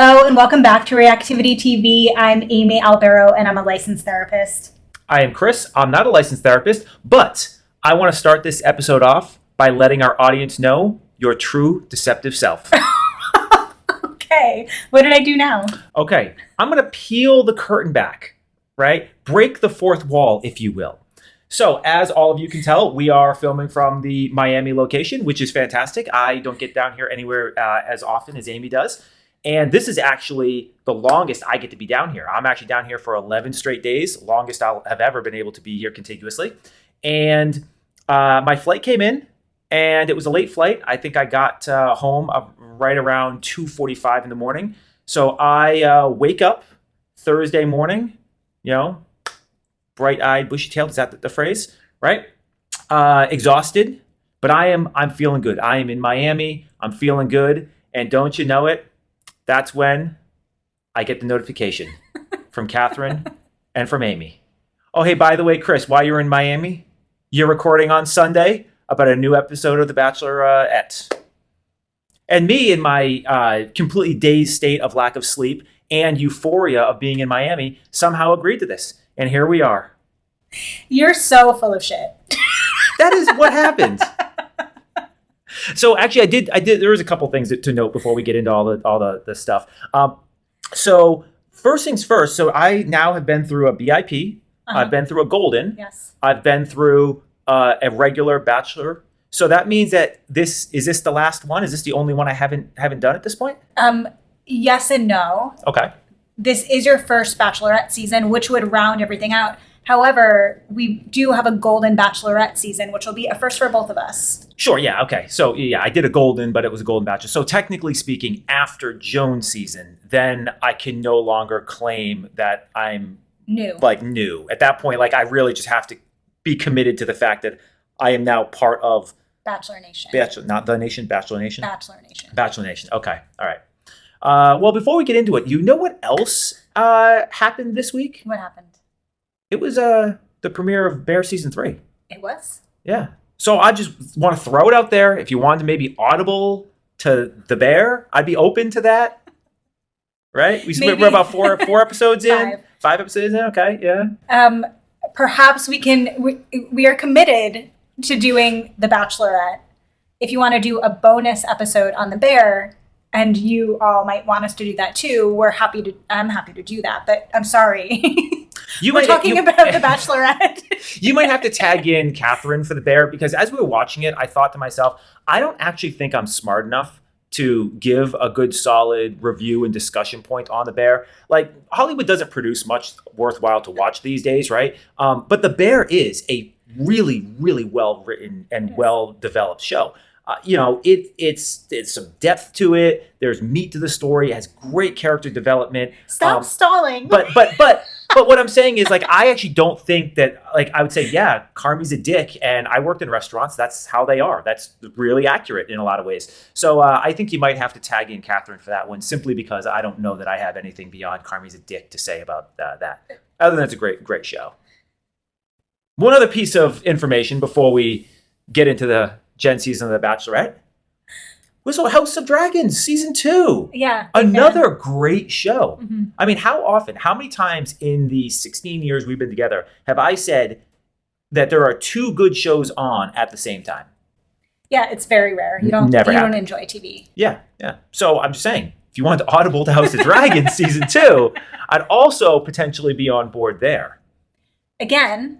Hello and welcome back to Reactivity TV. I'm Amy Albero and I'm a licensed therapist. I am Chris. I'm not a licensed therapist, but I want to start this episode off by letting our audience know your true deceptive self. Okay, what did I do now? Okay, I'm going to peel the curtain back, right? Break the fourth wall, if you will. So, as all of you can tell, we are filming from the Miami location, which is fantastic. I don't get down here anywhere as often as Amy does. And this is actually the longest I get to be down here. I'm actually down here for 11 straight days, longest I'll have ever been able to be here contiguously. And my flight came in, and it was a late flight. I think I got home right around 2:45 in the morning. So I wake up Thursday morning, bright-eyed, bushy-tailed. Is that the phrase? Right? Exhausted, but I'm feeling good. I am in Miami. I'm feeling good. And don't you know it? That's when I get the notification from Catherine and from Amy. Oh, hey, by the way, Chris, while you're in Miami, you're recording on Sunday about a new episode of The Bachelorette. And me, in my completely dazed state of lack of sleep and euphoria of being in Miami, somehow agreed to this. And here we are. You're so full of shit. That is what happened. So actually, I did. There was a couple things to note before we get into all the stuff. So first things first. So I now have been through a BIP. I've been through a Golden. Yes. I've been through a regular Bachelor. So that means that is this the last one? Is this the only one I haven't done at this point? Yes and no. Okay. This is your first Bachelorette season, which would round everything out. However, we do have a Golden Bachelorette season, which will be a first for both of us. Sure, yeah, okay. So, yeah, I did a Golden, but it was a Golden Bachelor. So, technically speaking, after Joan's season, then I can no longer claim that I'm new. At that point, I really just have to be committed to the fact that I am now part of Bachelor Nation. Not the nation, Bachelor Nation? Bachelor Nation. Bachelor Nation, okay, all right. Well, before we get into it, you know what else happened this week? What happened? It was the premiere of Bear Season 3. It was? Yeah. So I just want to throw it out there. If you wanted to maybe audible to the Bear, I'd be open to that. Right? We're about four episodes in. 5 episodes in. Okay. Yeah. Perhaps we are committed to doing The Bachelorette. If you want to do a bonus episode on the Bear, and you all might want us to do that too, I'm happy to do that. But I'm sorry. We're talking about The Bachelorette. You might have to tag in Catherine for the Bear, because as we were watching it, I thought to myself, I don't actually think I'm smart enough to give a good solid review and discussion point on the Bear. Hollywood doesn't produce much worthwhile to watch these days, right? But the Bear is a really, really well written and well developed show. It's some depth to it. There's meat to the story. It has great character development. Stop stalling. But what I'm saying is, I actually don't think that, I would say, yeah, Carmi's a dick, and I worked in restaurants. That's how they are. That's really accurate in a lot of ways. So I think you might have to tag in Catherine for that one, simply because I don't know that I have anything beyond Carmi's a dick to say about that. Other than it's a great, great show. One other piece of information before we get into the Jenn season of The Bachelorette was House of Dragons season 2. Yeah. Another great show. Mm-hmm. I mean, how many times in the 16 years we've been together have I said that there are 2 good shows on at the same time? Yeah, it's very rare. You don't enjoy TV. Yeah. So I'm just saying, if you want to audible to House of Dragons season 2, I'd also potentially be on board there. Again,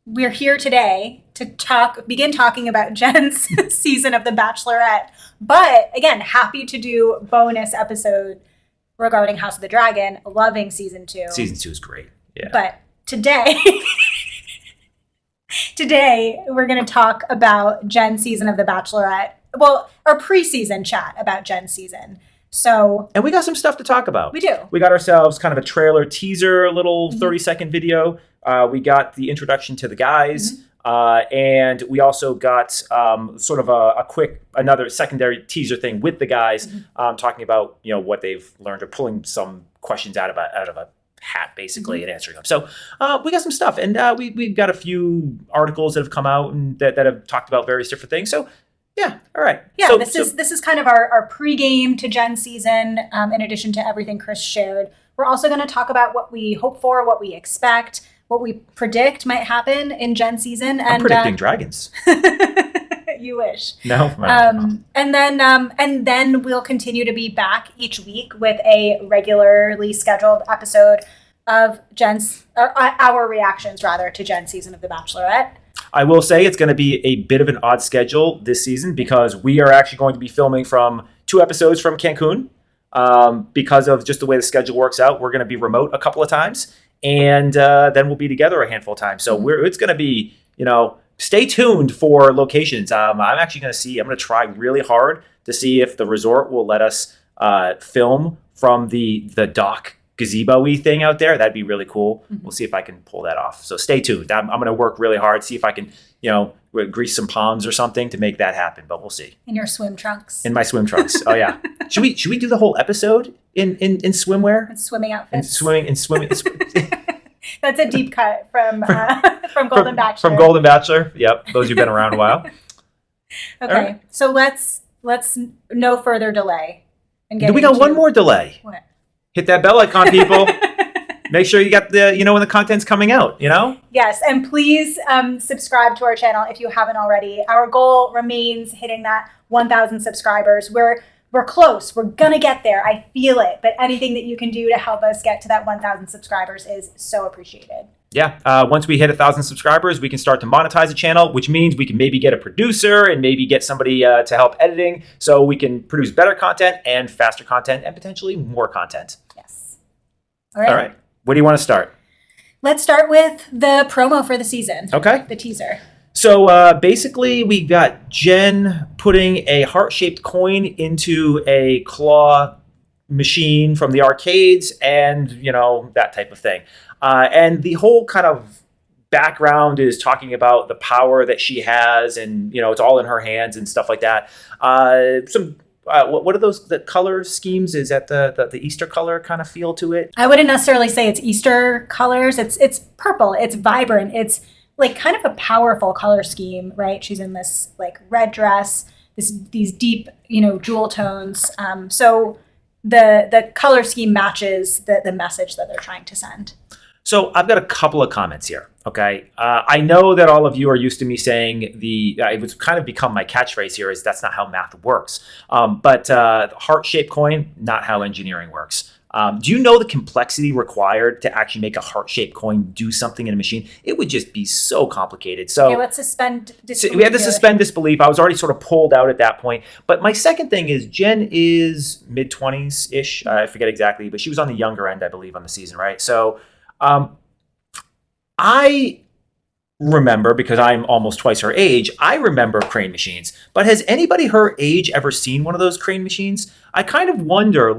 we're here today to begin talking about Jenn's season of The Bachelorette. But again, happy to do a bonus episode regarding House of the Dragon. Loving season 2. Season 2 is great. Yeah. But today we're going to talk about Jenn's season of The Bachelorette. Well, our pre-season chat about Jenn's season. And we got some stuff to talk about. We do. We got ourselves kind of a trailer teaser, a little 30-second video. We got the introduction to the guys. And we also got sort of another secondary teaser thing with the guys, talking about what they've learned, or pulling some questions out of a hat, basically, and answering them. So we got some stuff, and we've got a few articles that have come out and that have talked about various different things. So Yeah. All right. Yeah, this is kind of our pregame to Jenn season. In addition to everything Chris shared, we're also going to talk about what we hope for, what we expect, what we predict might happen in Jenn season. I'm predicting dragons. You wish. No. And then we'll continue to be back each week with a regularly scheduled episode of our reactions rather to Jen's season of The Bachelorette. I will say it's going to be a bit of an odd schedule this season because we are actually going to be filming from 2 episodes from Cancun. Because of just the way the schedule works out, we're going to be remote a couple of times, and then we'll be together a handful of times. So it's going to be, stay tuned for locations. I'm actually going to I'm going to try really hard to see if the resort will let us film from the dock gazebo-y thing out there. That'd be really cool. We'll see if I can pull that off. So stay tuned. I'm going to work really hard, see if I can, grease some palms or something to make that happen, but we'll see. In your swim trunks. In my swim trunks. Oh yeah. Should we do the whole episode in swimwear? And swimming outfits. And swimming. That's a deep cut from Golden Bachelor. From Golden Bachelor. Yep. Those who've been around a while. Okay. Right. So let's no further delay. And we got one more delay. What? Hit that bell icon, people. Make sure you got when the content's coming out, Yes, and please subscribe to our channel if you haven't already. Our goal remains hitting that 1,000 subscribers. We're close. We're going to get there. I feel it. But anything that you can do to help us get to that 1,000 subscribers is so appreciated. Yeah. Once we hit 1,000 subscribers, we can start to monetize the channel, which means we can maybe get a producer and maybe get somebody to help editing so we can produce better content and faster content and potentially more content. Yes. All right. Where do you want to start? Let's start with the promo for the season. Okay. The teaser. So basically, we got Jenn putting a heart-shaped coin into a claw machine from the arcades and, that type of thing. And the whole kind of background is talking about the power that she has and, it's all in her hands and stuff like that. What are those, the color schemes? Is that the Easter color kind of feel to it? I wouldn't necessarily say it's Easter colors. It's purple. It's vibrant. It's like kind of a powerful color scheme, right? She's in this like red dress, these deep, jewel tones. So the color scheme matches the message that they're trying to send. So I've got a couple of comments here. Okay. I know that all of you are used to me saying it was kind of become my catchphrase here is that's not how math works. But heart-shaped coin, not how engineering works. Do you know the complexity required to actually make a heart-shaped coin do something in a machine? It would just be so complicated. So okay, let's suspend disbelief. So we had to suspend disbelief. I was already sort of pulled out at that point. But my second thing is Jenn is mid-20s-ish. I forget exactly, but she was on the younger end, I believe, on the season, right? So I remember, because I'm almost twice her age, I remember crane machines. But has anybody her age ever seen one of those crane machines? I kind of wonder,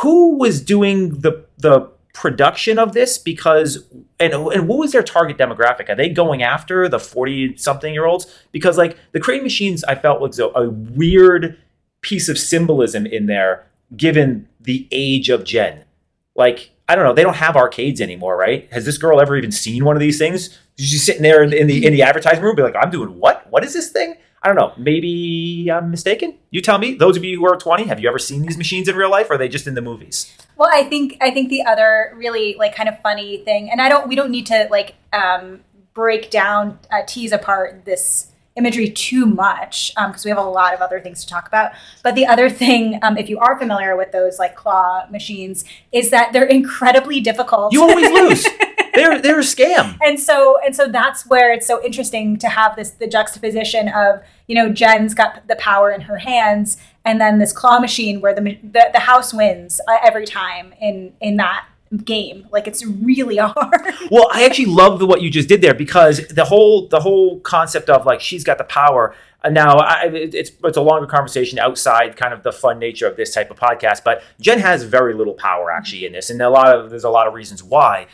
who was doing the production of this? Because and what was their target demographic? Are they going after the 40-something-year-olds? Because the crane machines, I felt was a weird piece of symbolism in there, given the age of Jenn. I don't know. They don't have arcades anymore, right? Has this girl ever even seen one of these things? She's sitting there in the advertising room, be like, "I'm doing what? What is this thing?" I don't know. Maybe I'm mistaken. You tell me. Those of you who are 20, have you ever seen these machines in real life, or are they just in the movies? Well, I think the other really kind of funny thing, and we don't need to break down, tease apart this imagery too much because we have a lot of other things to talk about. But the other thing, if you are familiar with those claw machines, is that they're incredibly difficult. You always lose. They're a scam. And so that's where it's so interesting to have the juxtaposition of Jenn's got the power in her hands, and then this claw machine where the house wins every time in that game. It's really hard. Well, I actually love what you just did there, because the whole concept of she's got the power. Now it's a longer conversation outside kind of the fun nature of this type of podcast, but Jenn has very little power actually in this, and there's a lot of reasons why.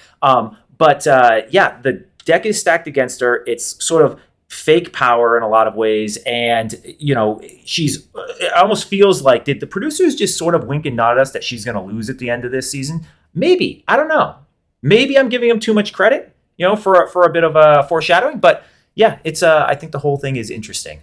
But the deck is stacked against her. It's sort of fake power in a lot of ways, and it almost feels like, did the producers just sort of wink and nod at us that she's going to lose at the end of this season? Maybe. I don't know. Maybe I'm giving them too much credit, for a bit of a foreshadowing. But yeah, it's I think the whole thing is interesting.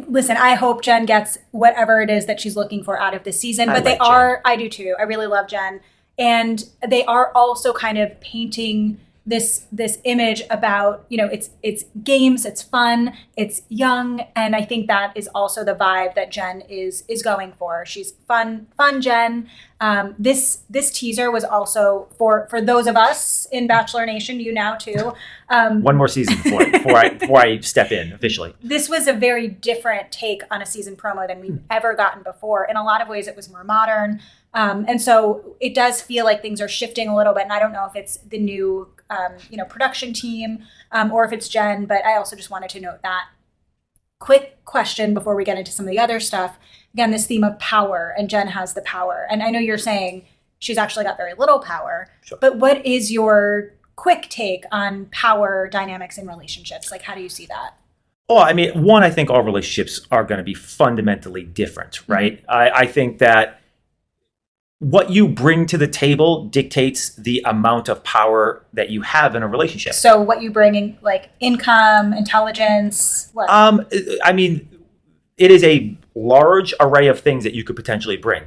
Listen, I hope Jenn gets whatever it is that she's looking for out of this season. But I do too. I really love Jenn. And they are also kind of painting this image about, it's games, it's fun, it's young, and I think that is also the vibe that Jenn is going for. She's fun Jenn. This teaser was also for those of us in Bachelor Nation, you now too. One more season before I step in officially. This was a very different take on a season promo than we've ever gotten before. In a lot of ways, it was more modern. And so it does feel like things are shifting a little bit. And I don't know if it's the new, production team or if it's Jenn, but I also just wanted to note that. Quick question before we get into some of the other stuff. Again, this theme of power, and Jenn has the power. And I know you're saying she's actually got very little power, Sure. But what is your quick take on power dynamics in relationships? Like, how do you see that? Oh, I mean, one, I think all relationships are going to be fundamentally different, right? Mm-hmm. I think that what you bring to the table dictates the amount of power that you have in a relationship. So what you bring in, like income, intelligence, what? I mean, it is a large array of things that you could potentially bring.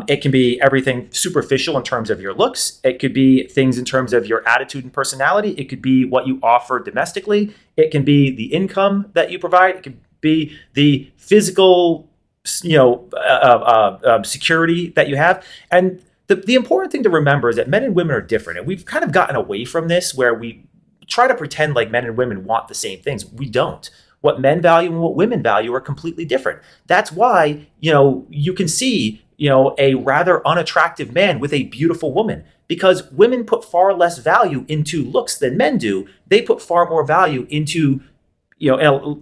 It can be everything superficial in terms of your looks. It could be things in terms of your attitude and personality. It could be what you offer domestically. It can be the income that you provide. It could be the physical security that you have. And the important thing to remember is that men and women are different. And we've kind of gotten away from this where we try to pretend like men and women want the same things. We don't. What men value and what women value are completely different. That's why, you can see, a rather unattractive man with a beautiful woman, because women put far less value into looks than men do. They put far more value into,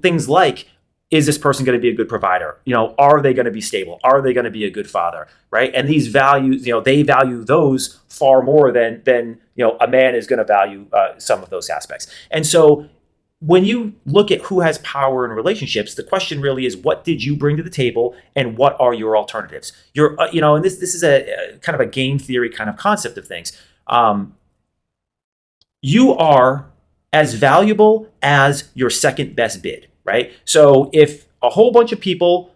things like, is this person going to be a good provider? Are they going to be stable? Are they going to be a good father? Right? And these values, they value those far more than a man is going to value some of those aspects. And so when you look at who has power in relationships, the question really is, what did you bring to the table, and what are your alternatives? And this is a kind of a game theory kind of concept of things. You are as valuable as your second best bid. Right? So if a whole bunch of people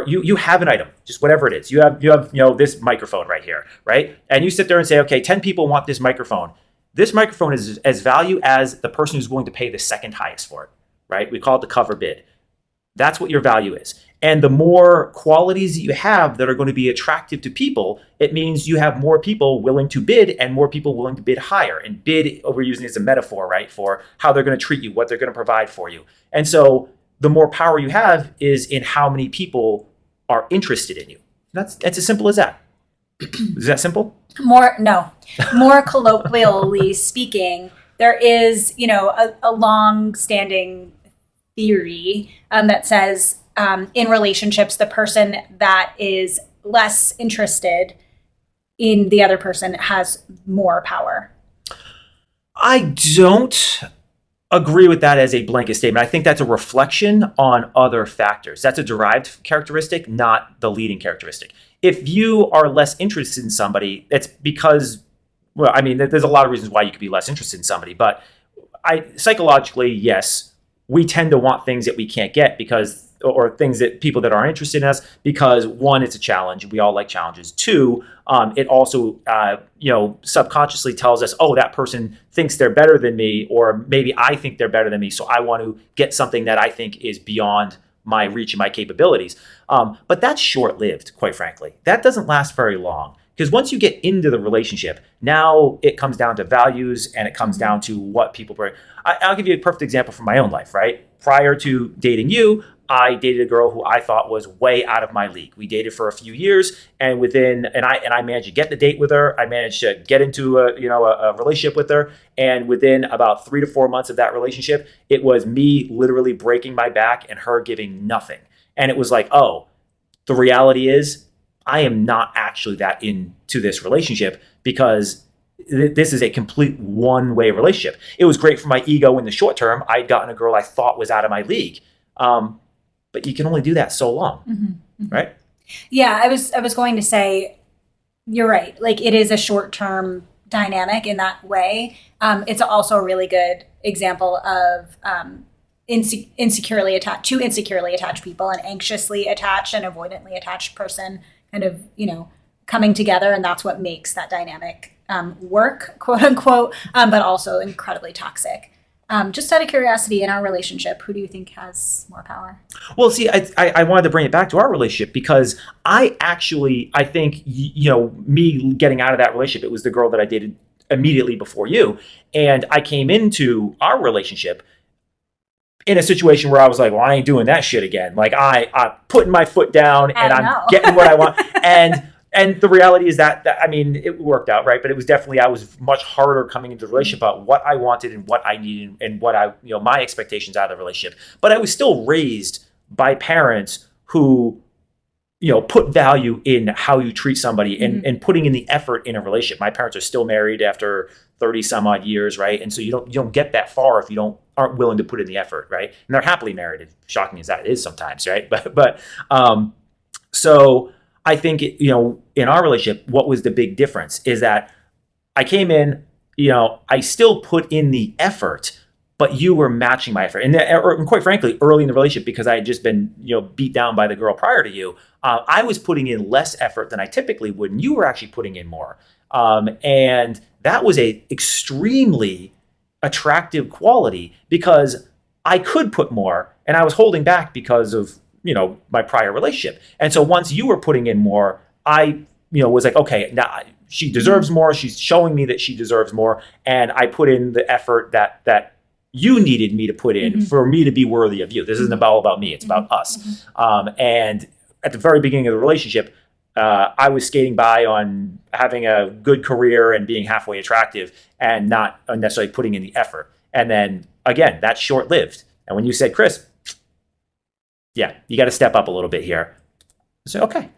you have an item, just whatever it is, you have this microphone right here, right? And you sit there and say, okay, 10 people want this microphone. This microphone is as value as the person who's willing to pay the second highest for it, right? We call it the cover bid. That's what your value is. And the more qualities that you have that are going to be attractive to people, it means you have more people willing to bid and more people willing to bid higher. And bid, we're using it as a metaphor, right, for how they're going to treat you, what they're going to provide for you. And so the more power you have is in how many people are interested in you. That's as simple as that. Is that simple? More colloquially speaking, there is, a long-standing theory that says in relationships, the person that is less interested in the other person has more power. I don't agree with that as a blanket statement. I think that's a reflection on other factors. That's a derived characteristic, not the leading characteristic. If you are less interested in somebody, it's because, there's a lot of reasons why you could be less interested in somebody, but psychologically, yes, we tend to want things that we can't get or things that people that aren't interested in us, because one, it's a challenge. We all like challenges. Two, it also, subconsciously tells us, oh, that person thinks they're better than me, or maybe I think they're better than me. So I want to get something that I think is beyond my reach and my capabilities. But that's short-lived, quite frankly. That doesn't last very long. Because once you get into the relationship, now it comes down to values and it comes down to what people bring. I'll give you a perfect example from my own life, right? Prior to dating you, I dated a girl who I thought was way out of my league. We dated for a few years, and I managed to get the date with her. I managed to get into a relationship with her, and within about 3 to 4 months of that relationship, it was me literally breaking my back and her giving nothing. And it was like, oh, the reality is I am not actually that into this relationship, because this is a complete one-way relationship. It was great for my ego in the short term. I'd gotten a girl I thought was out of my league. But you can only do that so long, mm-hmm. Right? Yeah, I was going to say, you're right. Like, it is a short-term dynamic in that way. It's also a really good example of insecurely attached people, an anxiously attached and avoidantly attached person kind of, coming together. And that's what makes that dynamic work, quote unquote, but also incredibly toxic. Just out of curiosity, in our relationship, who do you think has more power? Well, see, I wanted to bring it back to our relationship because I think, me getting out of that relationship, it was the girl that I dated immediately before you. And I came into our relationship in a situation where I was like, well, I ain't doing that shit again. Like I'm putting my foot down and I'm getting what I want. And the reality is that I mean, it worked out, right? But it was definitely, I was much harder coming into the relationship about what I wanted and what I needed and what my expectations out of the relationship. But I was still raised by parents who, put value in how you treat somebody and putting in the effort in a relationship. My parents are still married after 30 some odd years, right? And so you don't get that far if you aren't willing to put in the effort, right? And they're happily married, as shocking as that is sometimes, right? So I think, in our relationship, what was the big difference is that I came in, I still put in the effort, but you were matching my effort. And quite frankly, early in the relationship, because I had just been, beat down by the girl prior to you, I was putting in less effort than I typically would, and you were actually putting in more. And that was a extremely attractive quality because I could put more, and I was holding back because of my prior relationship. And so once you were putting in more, I, was like, okay, now she deserves more. She's showing me that she deserves more. And I put in the effort that you needed me to put in for me to be worthy of you. This isn't all about me. It's about us. And at the very beginning of the relationship, I was skating by on having a good career and being halfway attractive and not necessarily putting in the effort. And then again, that's short-lived. And when you said, Chris, yeah, you got to step up a little bit here. I said, okay,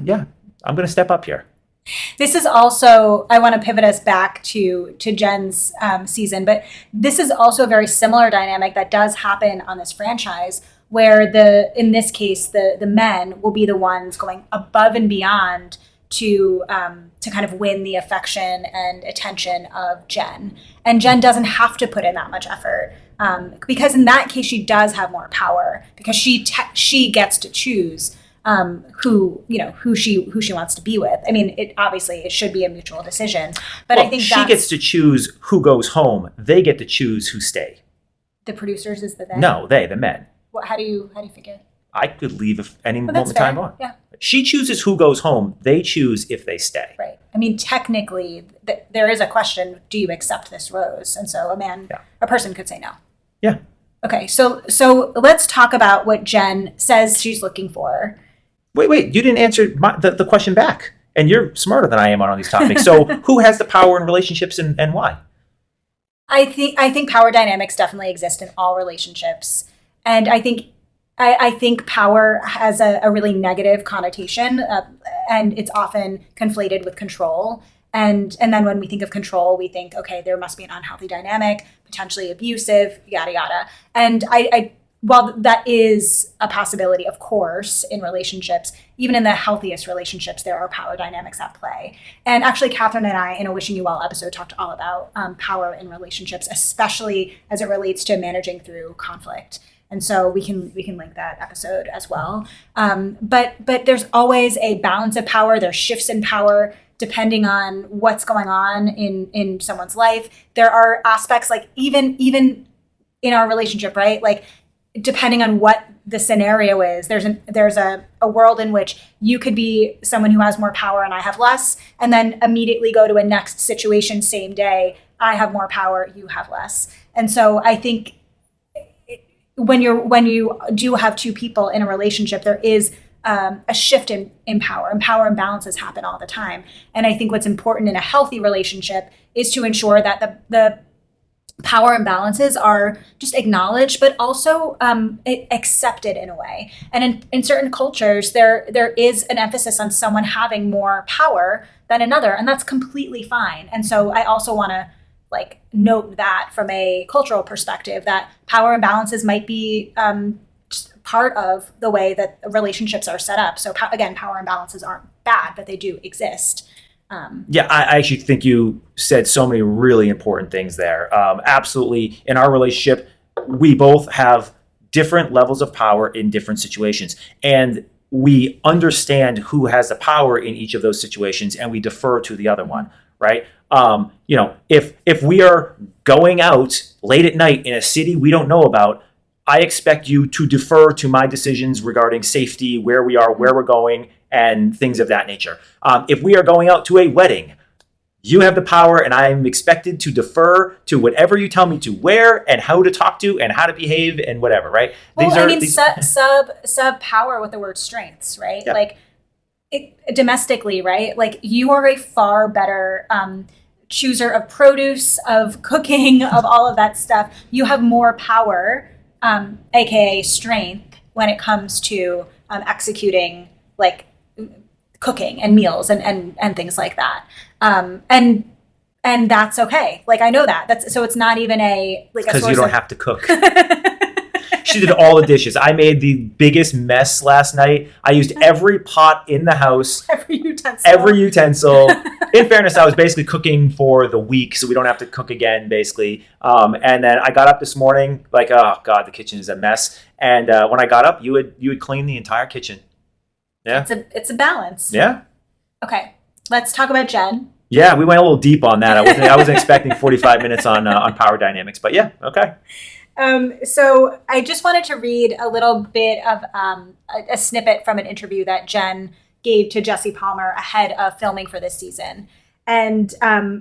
yeah, I'm going to step up here. This is also, I want to pivot us back to Jenn's season, but this is also a very similar dynamic that does happen on this franchise, where in this case, the men will be the ones going above and beyond to kind of win the affection and attention of Jenn. And Jenn doesn't have to put in that much effort. Because in that case, she does have more power because she gets to choose who she wants to be with. I mean, it should be a mutual decision, but I think she gets to choose who goes home. They get to choose who stay. The producers is the they? No, the men. What? How do you figure? I could leave if any moment in time on. Yeah. She chooses who goes home. They choose if they stay. Right. I mean, technically, there is a question: do you accept this rose? And so a person could say no. Yeah. Okay, so let's talk about what Jenn says she's looking for. Wait, you didn't answer the question back. And you're smarter than I am on these topics. So who has the power in relationships and why? I think power dynamics definitely exist in all relationships. And I think power has a really negative connotation, and it's often conflated with control. And then when we think of control, we think, okay, there must be an unhealthy dynamic, potentially abusive, yada, yada. And while that is a possibility, of course, in relationships, even in the healthiest relationships, there are power dynamics at play. And actually, Catherine and I, in a Wishing You Well episode, talked all about power in relationships, especially as it relates to managing through conflict. And so we can link that episode as well. But there's always a balance of power. There's shifts in power depending on what's going on in someone's life. There are aspects like even in our relationship, right? Like depending on what the scenario is, there's a world in which you could be someone who has more power and I have less, and then immediately go to a next situation same day. I have more power, you have less. And so I think when you do have two people in a relationship, there is a shift in power, and power imbalances happen all the time. And I think what's important in a healthy relationship is to ensure that the power imbalances are just acknowledged, but also accepted in a way. And in certain cultures, there is an emphasis on someone having more power than another, and that's completely fine. And so I also want to note that from a cultural perspective, that power imbalances might be part of the way that relationships are set up. So again, power imbalances aren't bad, but they do exist. Yeah, I actually think you said so many really important things there. Absolutely. In our relationship, we both have different levels of power in different situations. And we understand who has the power in each of those situations, and we defer to the other one, right? If we are going out late at night in a city we don't know about, I expect you to defer to my decisions regarding safety, where we are, where we're going, and things of that nature. If we are going out to a wedding, you have the power, and I'm expected to defer to whatever you tell me to wear and how to talk to and how to behave and whatever, right? Well, sub power with the word strengths, right? Yeah. Like domestically, right? Like you are a far better chooser of produce, of cooking, of all of that stuff. You have more power, aka strength, when it comes to executing like cooking and meals and things like that. And that's okay. Like I know that. So it's not even because you don't have to cook. She did all the dishes. I made the biggest mess last night. I used every pot in the house. Every utensil. In fairness, I was basically cooking for the week, so we don't have to cook again, basically. And then I got up this morning, like, oh God, the kitchen is a mess. And when I got up, you would clean the entire kitchen. Yeah, it's a balance. Yeah. Okay, let's talk about Jenn. Yeah, we went a little deep on that. I wasn't expecting 45 minutes on power dynamics, but yeah, okay. So I just wanted to read a little bit of a snippet from an interview that Jenn gave to Jesse Palmer ahead of filming for this season. And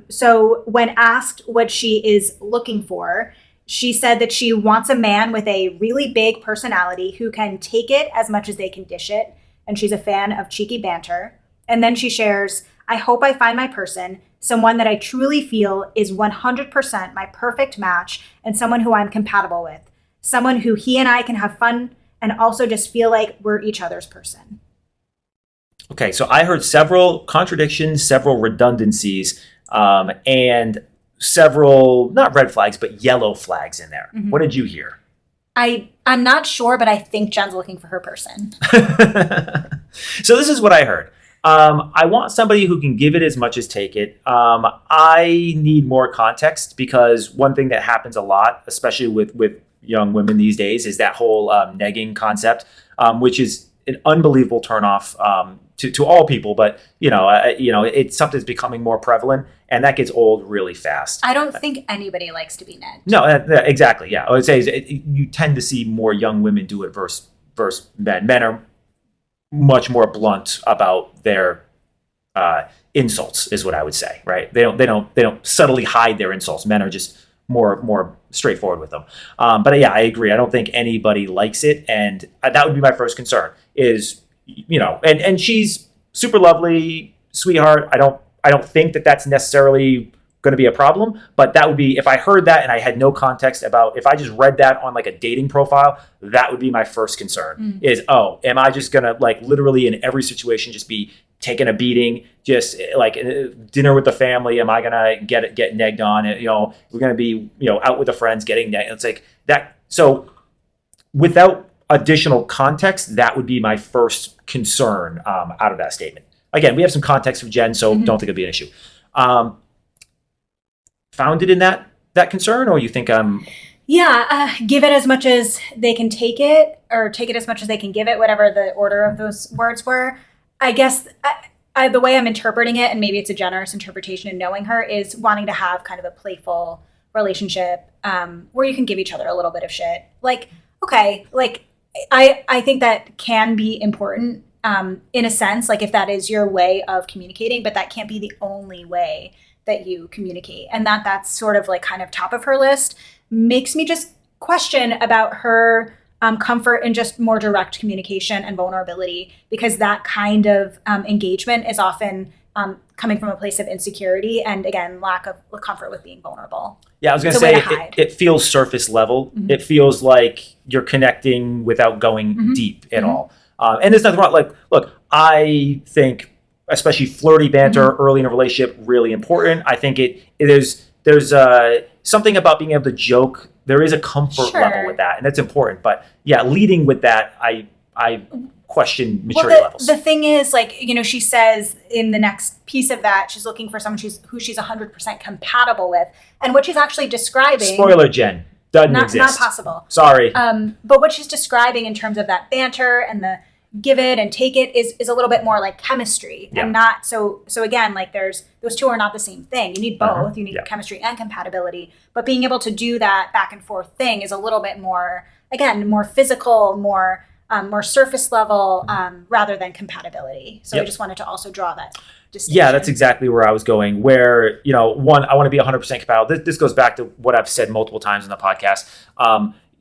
so when asked what she is looking for, she said that she wants a man with a really big personality who can take it as much as they can dish it. And she's a fan of cheeky banter. And then she shares, I hope I find my person, someone that I truly feel is 100% my perfect match and someone who I'm compatible with. Someone who he and I can have fun and also just feel like we're each other's person. Okay, so I heard several contradictions, several redundancies, and several, not red flags, but yellow flags in there. Mm-hmm. What did you hear? I'm not sure, but I think Jenn's looking for her person. So this is what I heard. I want somebody who can give it as much as take it. I need more context because one thing that happens a lot, especially with young women these days, is that whole negging concept, which is an unbelievable turnoff to all people. But it's something that's becoming more prevalent, and that gets old really fast. I don't think anybody likes to be negged. No, exactly. Yeah, I would say you tend to see more young women do it versus men. Men are much more blunt about their insults, is what I would say. Right? They don't subtly hide their insults. Men are just more straightforward with them. But yeah, I agree. I don't think anybody likes it, and that would be my first concern. Is and she's super lovely, sweetheart. I don't think that that's necessarily going to be a problem, but that would be, if I heard that and I had no context about, if I just read that on like a dating profile, that would be my first concern is, am I just going to like literally in every situation just be taking a beating, just like dinner with the family? Am I going to get negged on? We're going to be, out with the friends getting negged. It's like that. So without additional context, that would be my first concern out of that statement. Again, we have some context with Jenn, so don't think it'd be an issue. Founded in that concern, or you think I'm... Yeah, give it as much as they can take it, or take it as much as they can give it, whatever the order of those words were. I guess the way I'm interpreting it, and maybe it's a generous interpretation in knowing her, is wanting to have kind of a playful relationship where you can give each other a little bit of shit. Like, okay, like I think that can be important in a sense, like if that is your way of communicating, but that can't be the only way that you communicate. And that's sort of like kind of top of her list makes me just question about her comfort in just more direct communication and vulnerability, because that kind of engagement is often coming from a place of insecurity and, again, lack of comfort with being vulnerable. Yeah, I was going to say it feels surface level. Mm-hmm. It feels like you're connecting without going deep at all. And there's nothing wrong. Like, look, I think especially flirty banter early in a relationship really important. I think there's something about being able to joke. There is a comfort level with that, and that's important. But yeah, leading with that, I question maturity levels. The thing is, like, she says in the next piece of that, she's looking for someone who she's 100% compatible with, and what she's actually describing. Spoiler, Jenn. Doesn't not exist. possible. Sorry. But what she's describing in terms of that banter and the give it and take it is a little bit more like chemistry, and not so again, like there's those two are not the same thing. You need both. You need chemistry and compatibility, but being able to do that back and forth thing is a little bit more, again, more physical, more surface level, rather than compatibility. So I just wanted to also draw that distinction. Yeah, that's exactly where I was going. Where, one, I want to be 100% compatible. This goes back to what I've said multiple times in the podcast.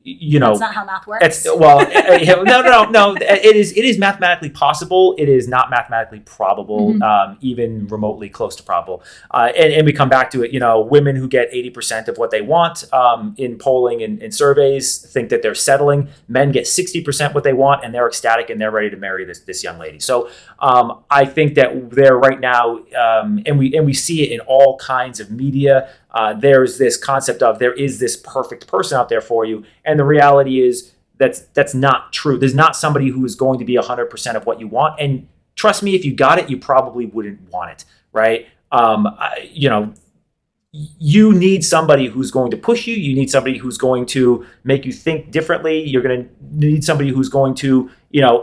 That's not how math works. No. It is mathematically possible. It is not mathematically probable, even remotely close to probable. And we come back to it. Women who get 80% of what they want in polling and surveys think that they're settling. Men get 60% what they want, and they're ecstatic and they're ready to marry this young lady. So I think that there right now, and we see it in all kinds of media. There's this concept of there is this perfect person out there for you. And the reality is that's not true. There's not somebody who is going to be 100% of what you want. And trust me, if you got it, you probably wouldn't want it, right? You need somebody who's going to push you. You need somebody who's going to make you think differently. You're going to need somebody who's going to,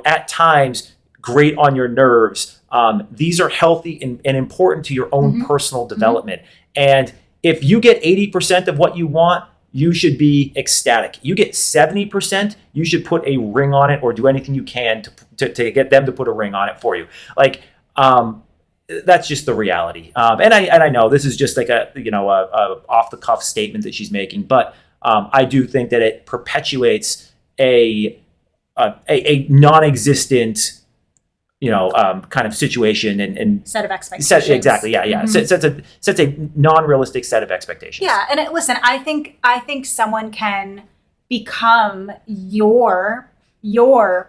at times grate on your nerves. These are healthy and important to your own personal development. And if you get 80% of what you want, you should be ecstatic. You get 70%, you should put a ring on it or do anything you can to get them to put a ring on it for you. Like, that's just the reality. And I know this is just like a off the cuff statement that she's making, but I do think that it perpetuates a non-existent kind of situation and set of expectations. Exactly. Yeah. Sets a non-realistic set of expectations. Yeah. And listen, I think someone can become your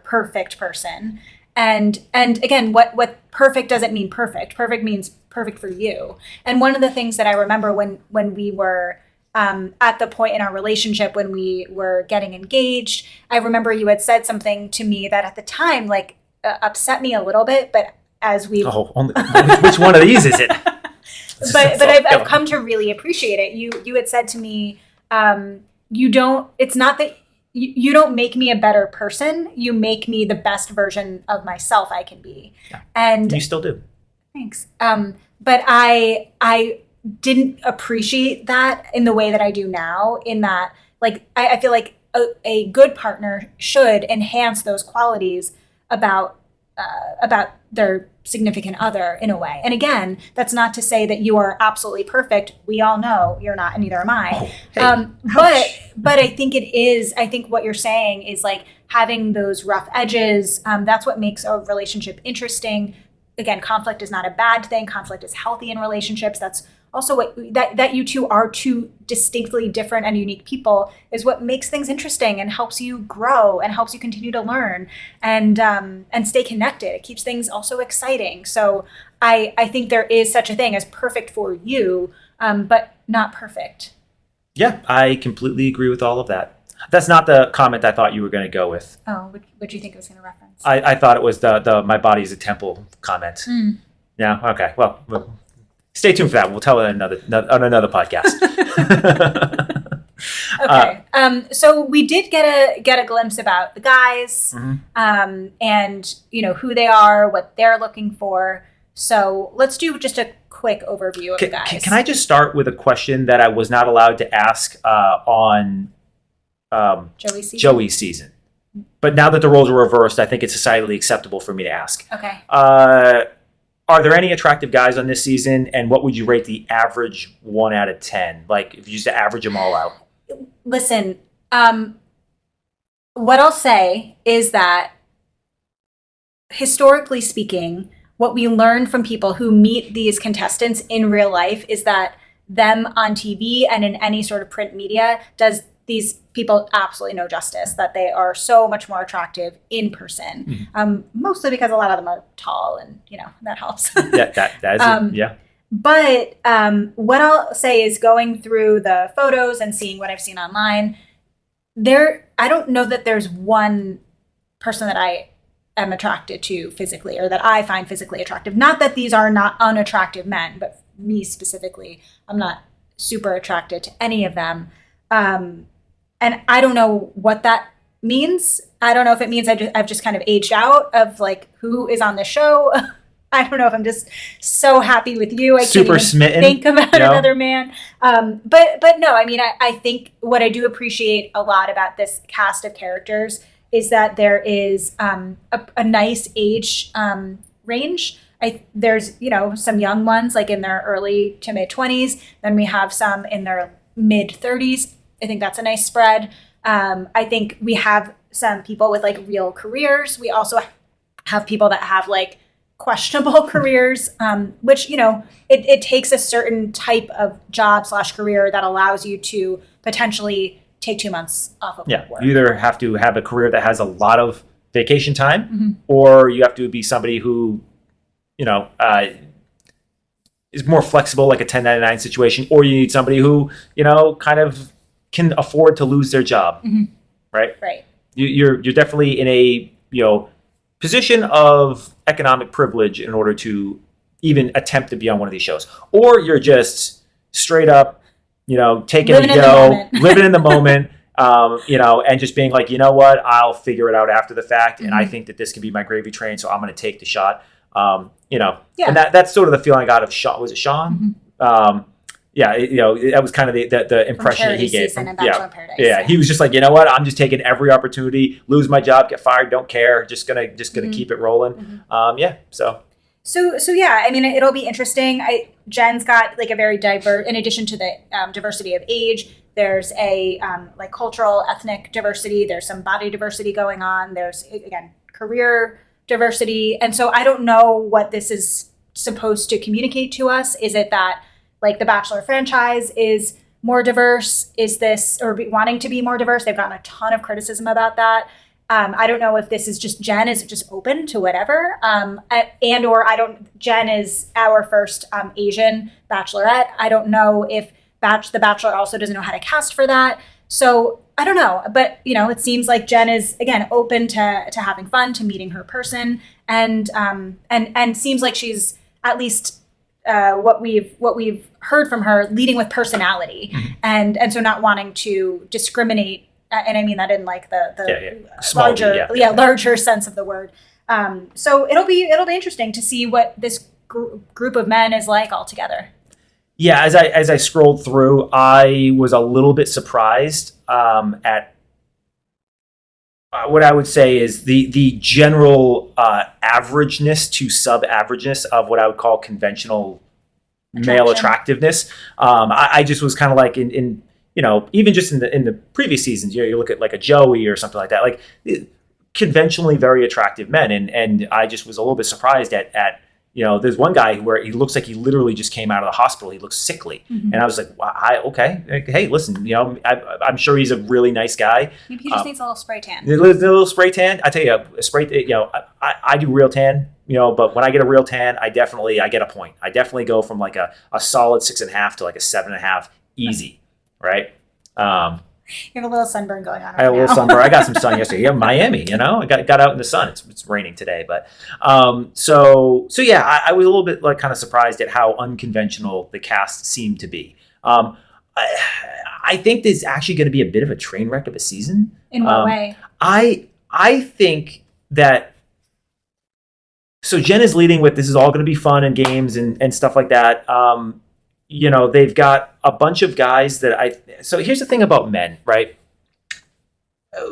perfect person. And again, what perfect doesn't mean perfect. Perfect means perfect for you. And one of the things that I remember when we were at the point in our relationship when we were getting engaged, I remember you had said something to me that at the time, like, upset me a little bit, but as we which one of these is it? but I've come to really appreciate it. You had said to me, it's not that you don't make me a better person. You make me the best version of myself I can be. Yeah. And you still do. Thanks. But I didn't appreciate that in the way that I do now, in that, like, I feel like a good partner should enhance those qualities about their significant other in a way. And again, that's not to say that you are absolutely perfect. We all know you're not, and neither am I. But I think it is. I think what you're saying is like having those rough edges. That's what makes a relationship interesting. Again, conflict is not a bad thing. Conflict is healthy in relationships. That's also what that you two are two distinctly different and unique people is what makes things interesting and helps you grow and helps you continue to learn and stay connected. It keeps things also exciting. So I think there is such a thing as perfect for you, but not perfect. Yeah, I completely agree with all of that. That's not the comment I thought you were going to go with. Oh, what do you think it was going to reference? I thought it was the my body's a temple comment. Yeah. Okay. Well, stay tuned for that. We'll tell it on another podcast. Okay. So we did get a glimpse about the guys, and who they are, what they're looking for. So let's do just a quick overview of the guys. Can I just start with a question that I was not allowed to ask on Joey's season? But now that the roles are reversed, I think it's societally acceptable for me to ask. Okay. Are there any attractive guys on this season, and what would you rate the average 1 out of 10? Like, if you just average them all out. Listen, what I'll say is that historically speaking, what we learn from people who meet these contestants in real life is that them on TV and in any sort of print media does these people absolutely no justice, that they are so much more attractive in person. Mostly because a lot of them are tall and, that helps. Yeah, that is, yeah. But what I'll say is going through the photos and seeing what I've seen online, I don't know that there's one person that I am attracted to physically or that I find physically attractive. Not that these are not unattractive men, but me specifically, I'm not super attracted to any of them. And I don't know what that means. I don't know if it means I've just kind of aged out of like who is on the show. I don't know if I'm just so happy with you. I Super can't even smitten, think about another man. But no, I mean, I think what I do appreciate a lot about this cast of characters is that there is a nice age range. There's, some young ones like in their early to mid 20s. Then we have some in their mid 30s. I think that's a nice spread. I think we have some people with like real careers. We also have people that have like questionable careers, which, it takes a certain type of job / career that allows you to potentially take 2 months off of work. You either have to have a career that has a lot of vacation time, Mm-hmm. or you have to be somebody who, is more flexible, like a 1099 situation, or you need somebody who, kind of can afford to lose their job, Mm-hmm. right? Right. You're definitely in a, position of economic privilege in order to even attempt to be on one of these shows. Or you're just straight up, taking Living the in the dough, moment. living in the moment, and just being like, you know what, I'll figure it out after the fact. And I think that this can be my gravy train, so I'm going to take the shot. Yeah. And that's sort of the feeling I got of Sean. Was it Sean? Mm-hmm. That was kind of the impression that he gave. Season in Bachelor in Paradise. Yeah, he was just like, you know what? I'm just taking every opportunity, lose my job, get fired, don't care. Just gonna Mm-hmm. keep it rolling. So yeah, I mean, it'll be interesting. Jen's got like a very diverse, in addition to the diversity of age, there's a like cultural, ethnic diversity. There's some body diversity going on. There's, again, career diversity. And so I don't know what this is supposed to communicate to us. Is it that like the Bachelor franchise is more diverse? Is this, or wanting to be more diverse? They've gotten a ton of criticism about that. I don't know if this is just Jenn is just open to whatever, Jenn is our first Asian Bachelorette. I don't know if the Bachelor also doesn't know how to cast for that. So I don't know, but it seems like Jenn is again open to having fun, to meeting her person, and seems like she's at least what we've heard from her, leading with personality, and so not wanting to discriminate. And I mean that in like the larger sense of the word. So it'll be interesting to see what this group of men is like all together. Yeah, as I scrolled through, I was a little bit surprised at what I would say is the general averageness to sub-averageness of what I would call conventional male attractiveness. I just was kind of like in even just in the previous seasons, you look at like a Joey or something like that, like conventionally very attractive men, and I just was a little bit surprised at there's one guy where he looks like he literally just came out of the hospital. He looks sickly. Mm-hmm. And I was like, wow, okay. Hey, listen, I'm sure he's a really nice guy. Maybe he just needs a little spray tan. A little spray tan. I tell you, a spray, I do real tan, but when I get a real tan, I get a point. I definitely go from like a solid 6.5 to like a 7.5 easy, right? You have a little sunburn going on. I had a little sunburn. I got some sun yesterday. Yeah, Miami. I got out in the sun. It's raining today, but so yeah, I was a little bit like kind of surprised at how unconventional the cast seemed to be. I think there's actually going to be a bit of a train wreck of a season. In what way? I think that. So Jenn is leading with this is all going to be fun and games and stuff like that. They've got a bunch of guys so here's the thing about men, right?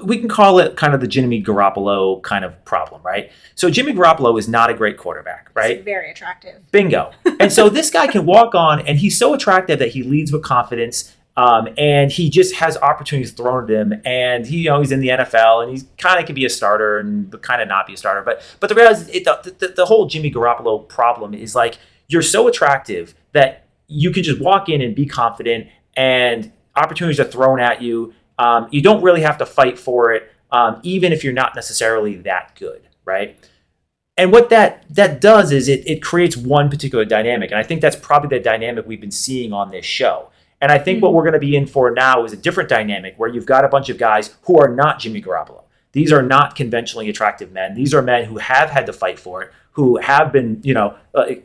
We can call it kind of the Jimmy Garoppolo kind of problem, right? So Jimmy Garoppolo is not a great quarterback, right? He's very attractive. Bingo. And so this guy can walk on, and he's so attractive that he leads with confidence, and he just has opportunities thrown at him, and he's in the NFL, and he kind of can be a starter and kind of not be a starter. But the reality is, the whole Jimmy Garoppolo problem is like you're so attractive that you can just walk in and be confident, and opportunities are thrown at you. You don't really have to fight for it, even if you're not necessarily that good, right? And what that does is it creates one particular dynamic, and I think that's probably the dynamic we've been seeing on this show. And I think what we're going to be in for now is a different dynamic where you've got a bunch of guys who are not Jimmy Garoppolo. These are not conventionally attractive men. These are men who have had to fight for it, who have been, how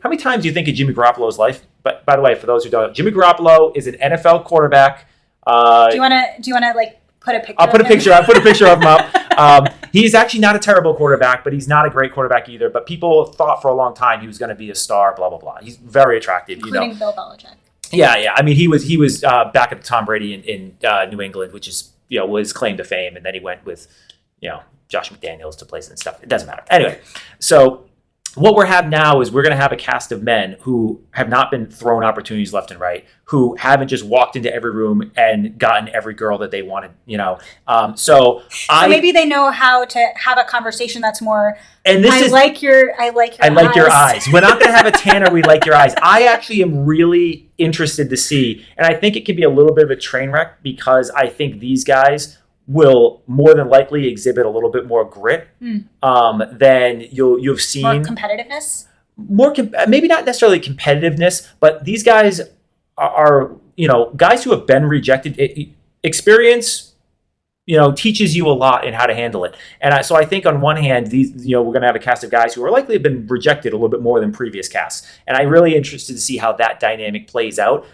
many times do you think of Jimmy Garoppolo's life? But by the way, for those who don't know, Jimmy Garoppolo is an NFL quarterback. Do you want to like put a picture. I'll put a of him. picture. I'll put a picture of him up. He's actually not a terrible quarterback, but he's not a great quarterback either. But people thought for a long time he was going to be a star. Blah blah blah. He's very attractive, Including Bill Belichick. Yeah. I mean, he was back at Tom Brady in New England, which is was claim to fame, and then he went with Josh McDaniels to place and stuff. It doesn't matter. Anyway, so what we're having now is we're going to have a cast of men who have not been thrown opportunities left and right, who haven't just walked into every room and gotten every girl that they wanted, So maybe they know how to have a conversation that's more. And I like your eyes. We're not going to have a Tanner. We like your eyes. I actually am really interested to see, and I think it can be a little bit of a train wreck because I think these guys will more than likely exhibit a little bit more grit than you've seen. More competitiveness? Maybe not necessarily competitiveness, but these guys are guys who have been rejected. Experience, teaches you a lot in how to handle it. And so I think on one hand, these, we're going to have a cast of guys who are likely have been rejected a little bit more than previous casts. And I'm really interested to see how that dynamic plays out.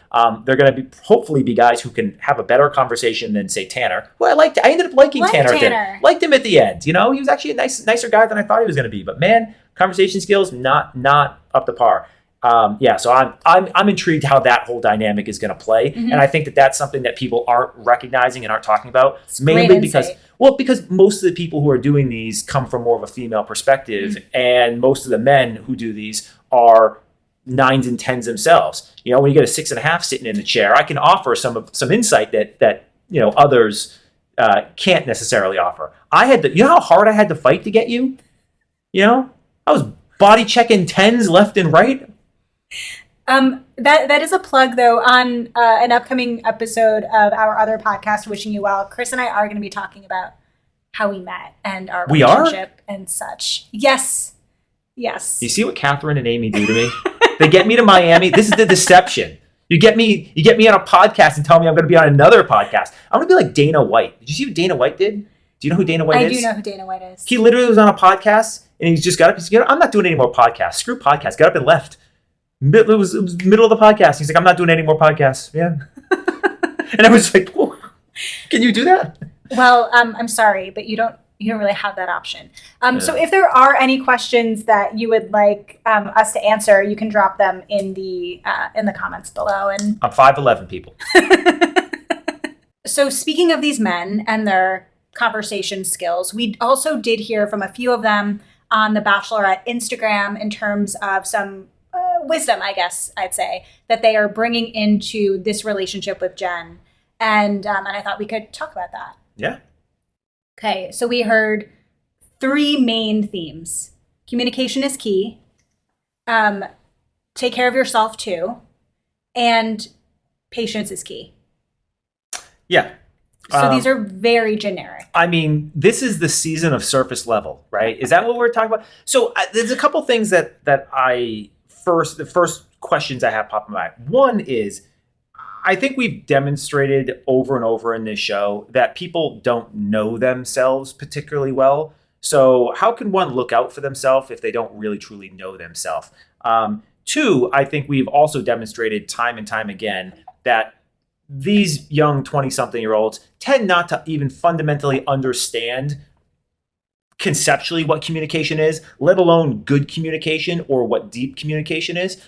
They're going to hopefully be guys who can have a better conversation than, say, Tanner. Well, I ended up liking Tanner. Liked him at the end. He was actually a nicer guy than I thought he was going to be. But man, conversation skills, not up to par. So I'm intrigued how that whole dynamic is going to play, and I think that that's something that people aren't recognizing and aren't talking about. It's mainly because most of the people who are doing these come from more of a female perspective, and most of the men who do these are 9s and 10s themselves. When you get a 6.5 sitting in the chair, I can offer some insight that others can't necessarily offer. I had to, how hard I had to fight to get you. I was body checking 10s left and right. That is a plug, though, on an upcoming episode of our other podcast, Wishing You Well. Chris and I are going to be talking about how we met and our relationship and such. Yes. You see what Catherine and Amy do to me? They get me to Miami. This is the deception. You get me on a podcast and tell me I'm going to be on another podcast. I'm going to be like Dana White. Did you see what Dana White did? Do you know who Dana White is? I do know who Dana White is. He literally was on a podcast and he's just got up. He said, I'm not doing any more podcasts. Screw podcasts. Got up and left. It was middle of the podcast. He's like, I'm not doing any more podcasts. Yeah. And I was like, whoa, can you do that? Well, I'm sorry, but you don't really have that option. So if there are any questions that you would like us to answer, you can drop them in the comments below. And I'm 5'11", people. So speaking of these men and their conversation skills, we also did hear from a few of them on the Bachelorette Instagram in terms of some wisdom, I guess I'd say, that they are bringing into this relationship with Jenn. And I thought we could talk about that. Yeah. Okay, so we heard 3 main themes. Communication is key. Take care of yourself too. And patience is key. Yeah. So these are very generic. I mean, this is the season of surface level, right? Is that what we're talking about? So there's a couple things that the first questions I have pop in my mind. One is, I think we've demonstrated over and over in this show that people don't know themselves particularly well. So how can one look out for themselves if they don't really truly know themselves? 2, I think we've also demonstrated time and time again that these young 20-something-year-olds tend not to even fundamentally understand conceptually what communication is, let alone good communication or what deep communication is.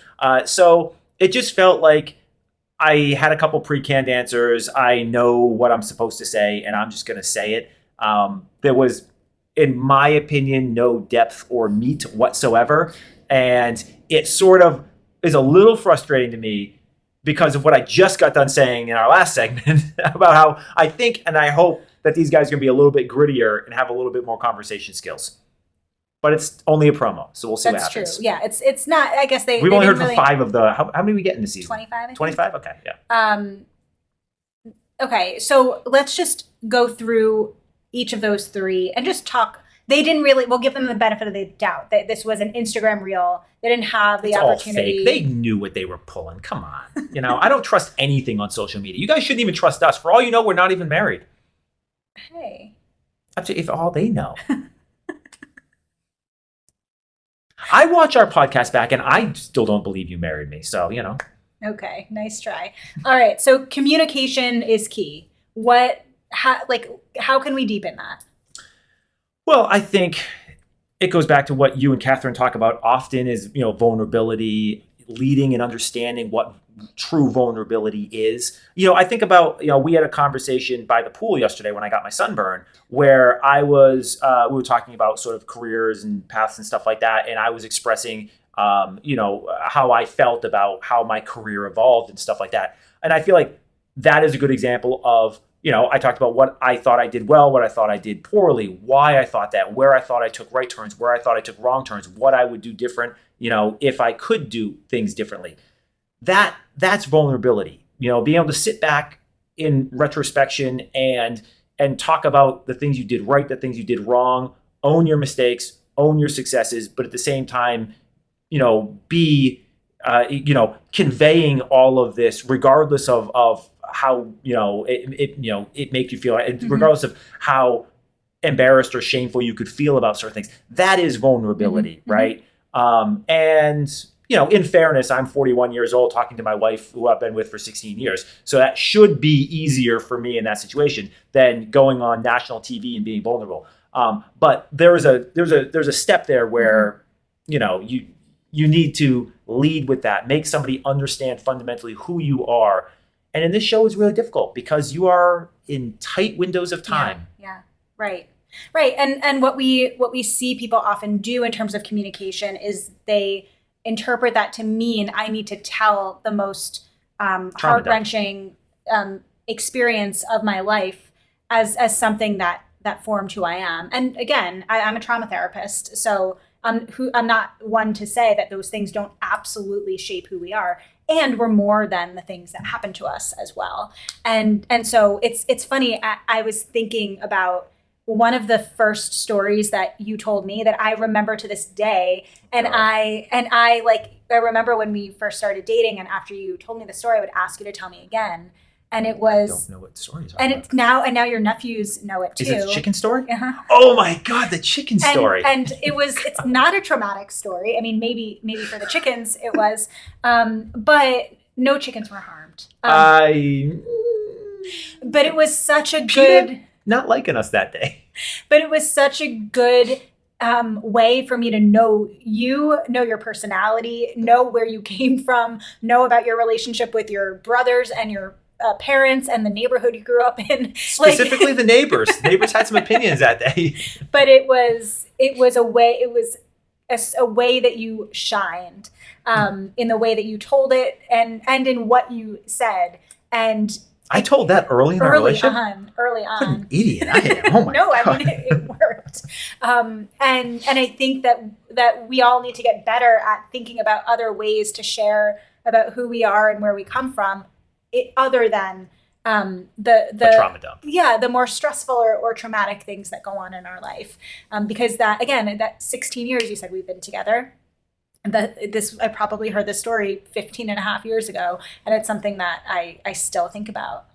So it just felt like I had a couple pre-canned answers. I know what I'm supposed to say, and I'm just going to say it. There was, in my opinion, no depth or meat whatsoever. And it sort of is a little frustrating to me because of what I just got done saying in our last segment about how I think and I hope that these guys are going to be a little bit grittier and have a little bit more conversation skills. But it's only a promo, so we'll see what happens. That's true. Yeah, it's not, I guess We've only heard from 5 of the, how many we get in the season? 25, I think. 25? Okay, yeah. Okay, so let's just go through each of those 3 and just talk. We'll give them the benefit of the doubt that this was an Instagram reel. They didn't have the opportunity. All fake. They knew what they were pulling. Come on. I don't trust anything on social media. You guys shouldn't even trust us. For all you know, we're not even married. Hey. If all they know. I watch our podcast back and I still don't believe you married me. So, Okay, nice try. All right, so communication is key. What how can we deepen that? Well, I think it goes back to what you and Catherine talk about often is, vulnerability, leading and understanding what true vulnerability is. I think about, we had a conversation by the pool yesterday when I got my sunburn where we were talking about sort of careers and paths and stuff like that. And I was expressing, how I felt about how my career evolved and stuff like that. And I feel like that is a good example of, I talked about what I thought I did well, what I thought I did poorly, why I thought that, where I thought I took right turns, where I thought I took wrong turns, what I would do different, if I could do things differently. That's vulnerability. Being able to sit back in retrospection and talk about the things you did right, the things you did wrong, own your mistakes, own your successes, but at the same time, be conveying all of this regardless of how it makes you feel, regardless of how embarrassed or shameful you could feel about certain things. That is vulnerability, right? And in fairness, I'm 41 years old talking to my wife who I've been with for 16 years. So that should be easier for me in that situation than going on national TV and being vulnerable. But there's a step there where, you need to lead with that, make somebody understand fundamentally who you are. And in this show is really difficult because you are in tight windows of time. Yeah. Right. And what we see people often do in terms of communication is they interpret that to mean I need to tell the most heart-wrenching experience of my life as something that formed who I am. And again, I'm a trauma therapist, so I'm not one to say that those things don't absolutely shape who we are. And we're more than the things that happen to us as well. And so it's funny. I was thinking about one of the first stories that you told me that I remember to this day. And I remember when we first started dating, and after you told me the story, I would ask you to tell me again. And it was. I don't know what the story is. And it's now your nephews know it too. Is it the chicken story? Uh-huh. Oh my God, the chicken story. And it's not a traumatic story. I mean, maybe for the chickens it was, but no chickens were harmed. But it was such a good. Not liking us that day. But it was such a good way for me to know your personality, know where you came from, know about your relationship with your brothers and your parents and the neighborhood you grew up in. Specifically the neighbors. Neighbors had some opinions that day. But it was a way that you shined in the way that you told it and in what you said. And I told that early in our relationship? Early on. What an idiot I am. Oh my God. I mean, it worked. And I think that we all need to get better at thinking about other ways to share about who we are and where we come from, other than the trauma dump. Yeah, the more stressful or traumatic things that go on in our life. Because that 16 years you said we've been together. I probably heard this story 15 and a half years ago, and it's something that I still think about.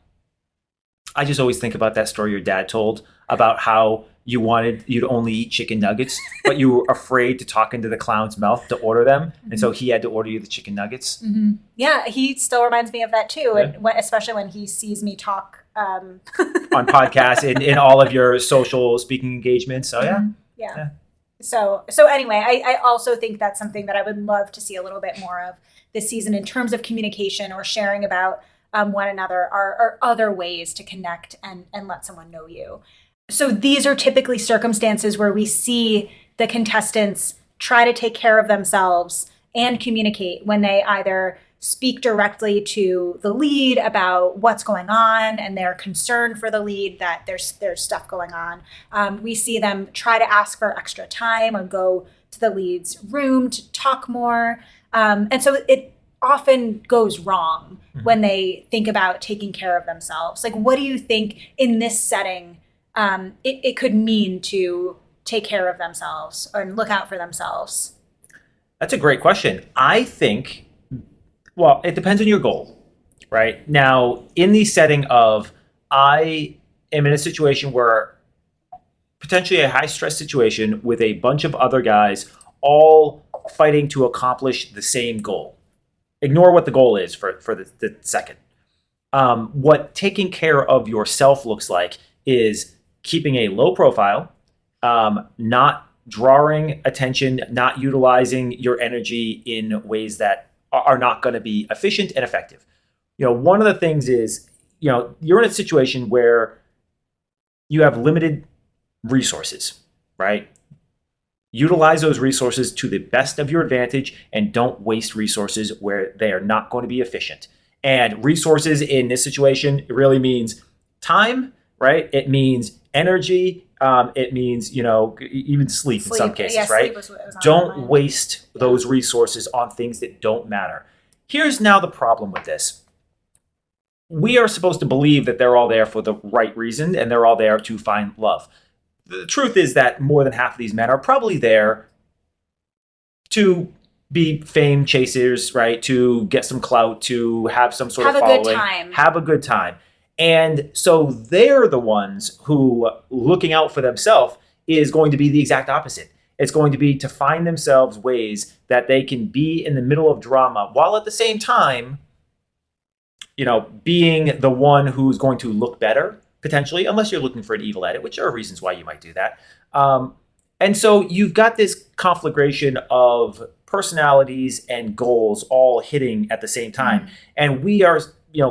I just always think about that story your dad told about how you wanted you to only eat chicken nuggets, but you were afraid to talk into the clown's mouth to order them. And so he had to order you the chicken nuggets. Mm-hmm. Yeah, he still reminds me of that too. Yeah. And especially when he sees me talk on podcasts in all of your social speaking engagements. So yeah. So anyway, I also think that's something that I would love to see a little bit more of this season in terms of communication or sharing about one another or other ways to connect and let someone know you. So these are typically circumstances where we see the contestants try to take care of themselves and communicate when they either speak directly to the lead about what's going on and they're concerned for the lead that there's stuff going on. We see them try to ask for extra time or go to the lead's room to talk more. And so it often goes wrong when they think about taking care of themselves. Like, what do you think in this setting it could mean to take care of themselves or look out for themselves? That's a great question. I think, well, it depends on your goal, right? Now, in the setting of I am in a situation where potentially a high stress situation with a bunch of other guys all fighting to accomplish the same goal. Ignore what the goal is for the second. What taking care of yourself looks like is keeping a low profile, not drawing attention, not utilizing your energy in ways that are not going to be efficient and effective. One of the things is, you're in a situation where you have limited resources, right? Utilize those resources to the best of your advantage and don't waste resources where they are not going to be efficient. And resources in this situation really means time, right? It means energy. It means, even sleep in some cases, yeah, right? Sleep was on my Don't mind. waste those resources on things that don't matter. Here's now the problem with this. We are supposed to believe that they're all there for the right reason and they're all there to find love. The truth is that more than half of these men are probably there to be fame chasers, right? To get some clout, to have some sort of following. Have a good time. Have a good time. And so they're the ones who, looking out for themselves, is going to be the exact opposite. It's going to be to find themselves ways that they can be in the middle of drama while at the same time, being the one who's going to look better, potentially, unless you're looking for an evil edit, which there are reasons why you might do that. And so you've got this conflagration of personalities and goals all hitting at the same time. Mm-hmm. And we are,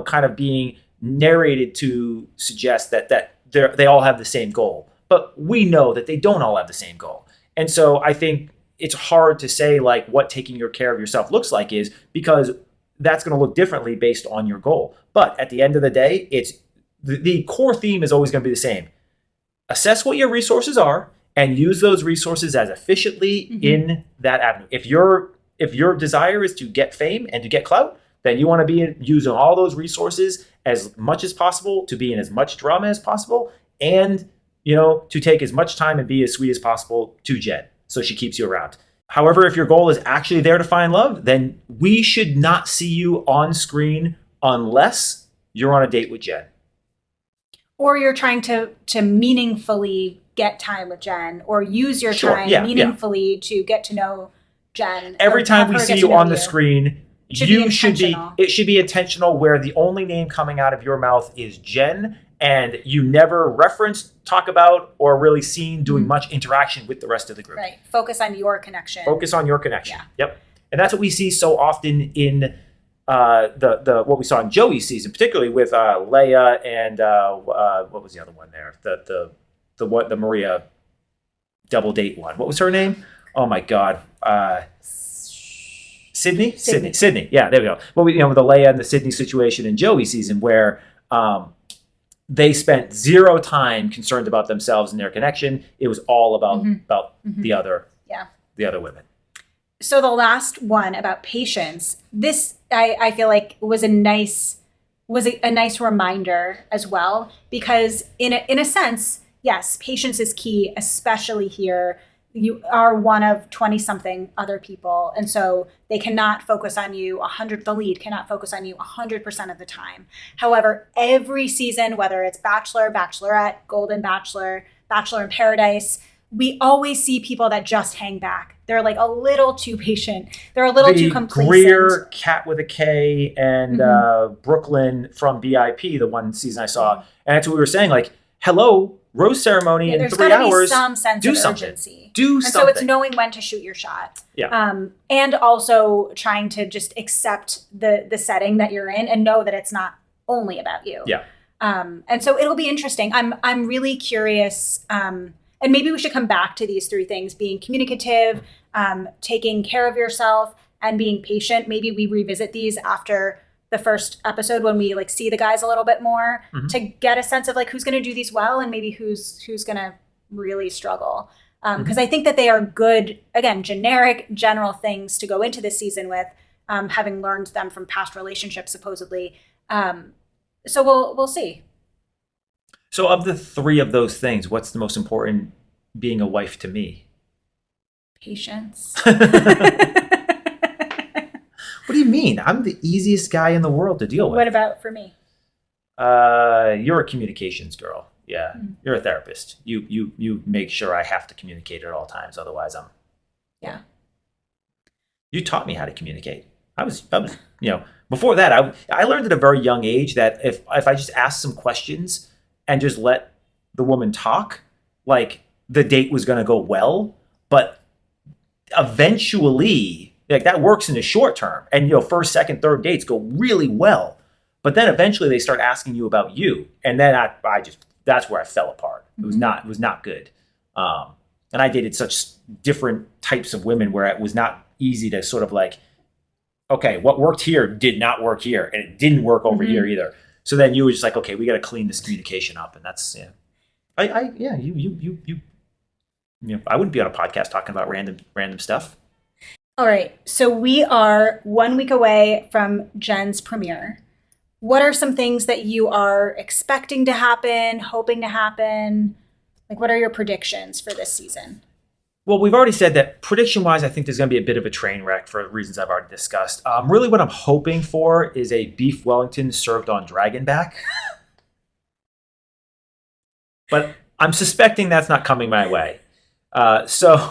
kind of being narrated to suggest that they all have the same goal. But we know that they don't all have the same goal. And so I think it's hard to say what taking care of yourself looks like is, because that's going to look differently based on your goal. But at the end of the day, it's the core theme is always going to be the same. Assess what your resources are and use those resources as efficiently in that avenue. If your desire is to get fame and to get clout, then you want to be using all those resources as much as possible to be in as much drama as possible, and to take as much time and be as sweet as possible to Jenn so she keeps you around. However, if your goal is actually there to find love, then we should not see you on screen unless you're on a date with Jenn. Or you're trying to meaningfully get time with Jenn, or use your time meaningfully to get to know Jenn. Every time we see you on the screen, it should be intentional, where the only name coming out of your mouth is Jenn, and you never reference, talk about, or really seen doing much interaction with the rest of the group. Right. Focus on your connection. Yeah. Yep. And that's what we see so often in the what we saw in Joey's season, particularly with Leia and what was the other one there? The Maria double date one. What was her name? Oh my God. Sydney. Yeah, there we go. Well, with the Leia and the Sydney situation in Joey's season, where they spent zero time concerned about themselves and their connection. It was all about the other women. So the last one about patience, this I feel like was a nice reminder as well, because in a sense, yes, patience is key, especially here. You are one of 20-something other people, and so they cannot focus on you 100. The lead cannot focus on you 100% of the time. However, every season, whether it's Bachelor, Bachelorette, Golden Bachelor, Bachelor in Paradise, we always see people that just hang back. They're a little too patient. They're a little too complacent. Greer, Kat with a K, and Brooklyn from BIP, the one season I saw, and that's what we were saying. Hello, rose ceremony in 3 hours. There's got to be some sense of urgency. Do something. So it's knowing when to shoot your shot. Yeah. And also trying to just accept the setting that you're in and know that it's not only about you. Yeah. And so it'll be interesting. I'm really curious. And maybe we should come back to these 3 things: being communicative, taking care of yourself, and being patient. Maybe we revisit these after the first episode, when we see the guys a little bit more, to get a sense of who's going to do these well, and maybe who's going to really struggle. Because I think that they are good, again, general things to go into this season with, having learned them from past relationships, supposedly. So we'll see. So of the 3 of those things, what's the most important being a wife to me? Patience. What do you mean? I'm the easiest guy in the world to deal with. What about for me? You're a communications girl. Yeah, you're a therapist. You make sure I have to communicate at all times. Otherwise, Yeah. You taught me how to communicate. I was before that, I learned at a very young age that if I just asked some questions and just let the woman talk, like the date was going to go well, but eventually, like that works in the short term, and first, second, third dates go really well, but then eventually they start asking you about you, and then I just that's where I fell apart. It was not good, and I dated such different types of women where it was not easy to sort of like, okay, what worked here did not work here, and it didn't work over here either. So then you were just like, okay, we got to clean this communication up, and that's I wouldn't be on a podcast talking about random stuff. All right, so we are 1 week away from Jenn's premiere. What are some things that you are expecting to happen, hoping to happen? Like, what are your predictions for this season? Well, we've already said that prediction-wise, I think there's going to be a bit of a train wreck for reasons I've already discussed. Really what I'm hoping for is a beef Wellington served on dragonback. But I'm suspecting that's not coming my way. So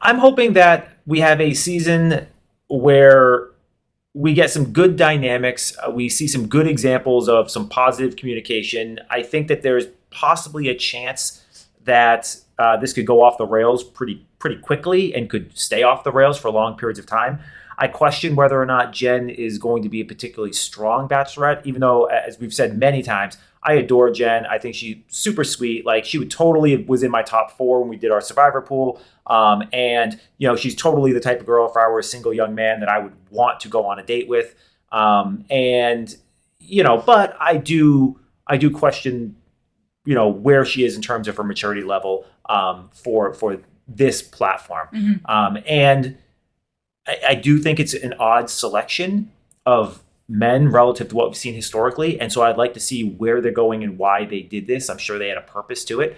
I'm hoping that we have a season where we get some good dynamics. We see some good examples of some positive communication. I think that there's possibly a chance that this could go off the rails pretty quickly and could stay off the rails for long periods of time. I question whether or not Jenn is going to be a particularly strong Bachelorette, even though, as we've said many times, I adore Jenn. I think she's super sweet. Like, she would totally was in my top 4 when we did our Survivor pool. And she's totally the type of girl, if I were a single young man, that I would want to go on a date with. But I do question, where she is in terms of her maturity level for this platform. And I do think it's an odd selection of men relative to what we've seen historically. And so I'd like to see where they're going and why they did this. I'm sure they had a purpose to it.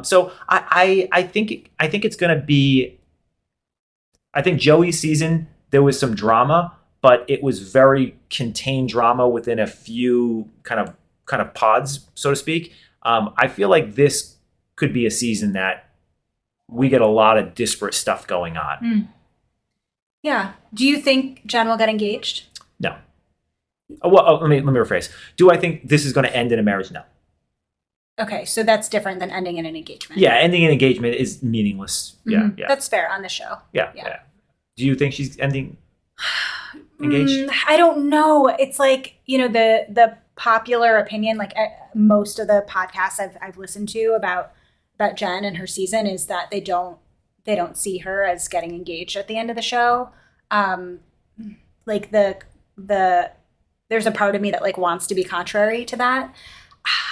So I think it's going to be, I think Joey's season, there was some drama, but it was very contained drama within a few kind of pods, so to speak. I feel like this could be a season that we get a lot of disparate stuff going on. Yeah. Do you think Jenn will get engaged? No. Well, let me rephrase. Do I think this is going to end in a marriage? No. Okay, so that's different than ending in an engagement. Yeah, ending an engagement is meaningless. Yeah. That's fair on the show. Yeah. Do you think she's ending engaged? I don't know. It's like, the popular opinion, like most of the podcasts I've listened to about Jenn and her season, is that they don't see her as getting engaged at the end of the show. Like there's a part of me that like wants to be contrary to that.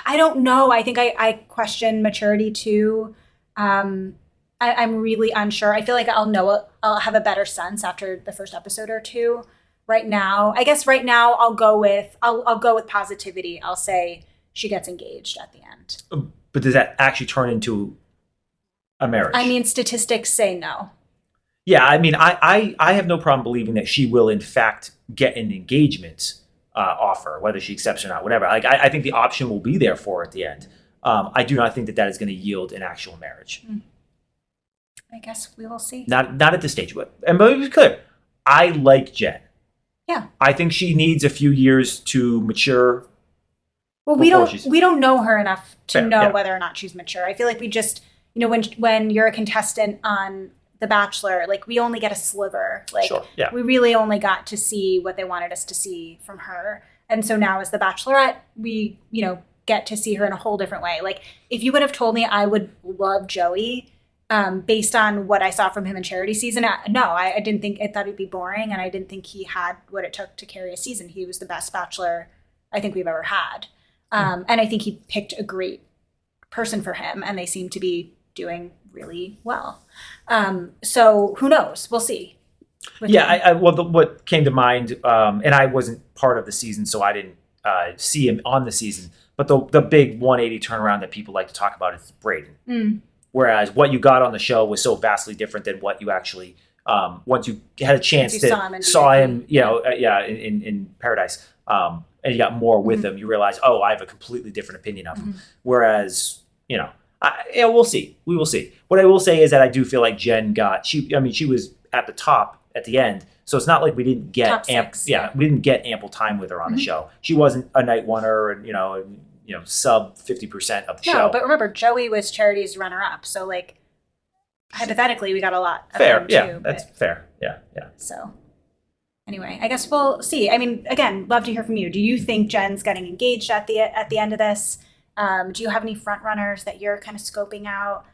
I don't know. I think I question maturity too. I'm really unsure. I feel like I'll have a better sense after the first episode or two. Right now, I'll go with positivity. I'll say she gets engaged at the end. But does that actually turn into a marriage? I mean, statistics say no. Yeah, I mean, I have no problem believing that she will in fact get an engagement offer, whether she accepts or not, whatever. Like, I think the option will be there for her at the end. I do not think that is going to yield an actual marriage. I guess we will see. Not at this stage, but to be clear, I like Jenn. Yeah. I think she needs a few years to mature. Well, we don't know her enough to know whether or not she's mature. I feel like we just, when you're a contestant on The Bachelor, like, we only get a sliver. Like, we really only got to see what they wanted us to see from her. And so now as The Bachelorette, we, get to see her in a whole different way. Like, if you would have told me I would love Joey based on what I saw from him in Charity season, I didn't think, I thought he'd be boring, and I didn't think he had what it took to carry a season. He was the best Bachelor I think we've ever had. And I think he picked a great person for him, and they seem to be doing really well. So who knows? We'll see. What came to mind, and I wasn't part of the season, so I didn't see him on the season, but the big 180 turnaround that people like to talk about is Brayden. Whereas what you got on the show was so vastly different than what you actually, once you had a chance to saw him in Paradise, and you got more with him, you realize, I have a completely different opinion of him. Whereas, we'll see. We will see. What I will say is that I do feel like Jenn she was at the top at the end. So it's not like we didn't get we didn't get ample time with her on the show. She wasn't a night oneer and sub 50% of the No, show. but remember, Joey was Charity's runner-up, so like hypothetically, we got a lot of fair. them Yeah, too, that's but- fair. Yeah. So anyway, I guess we'll see. I mean, again, love to hear from you. Do you think Jen's getting engaged at the end of this? Do you have any front runners that you're kind of scoping out?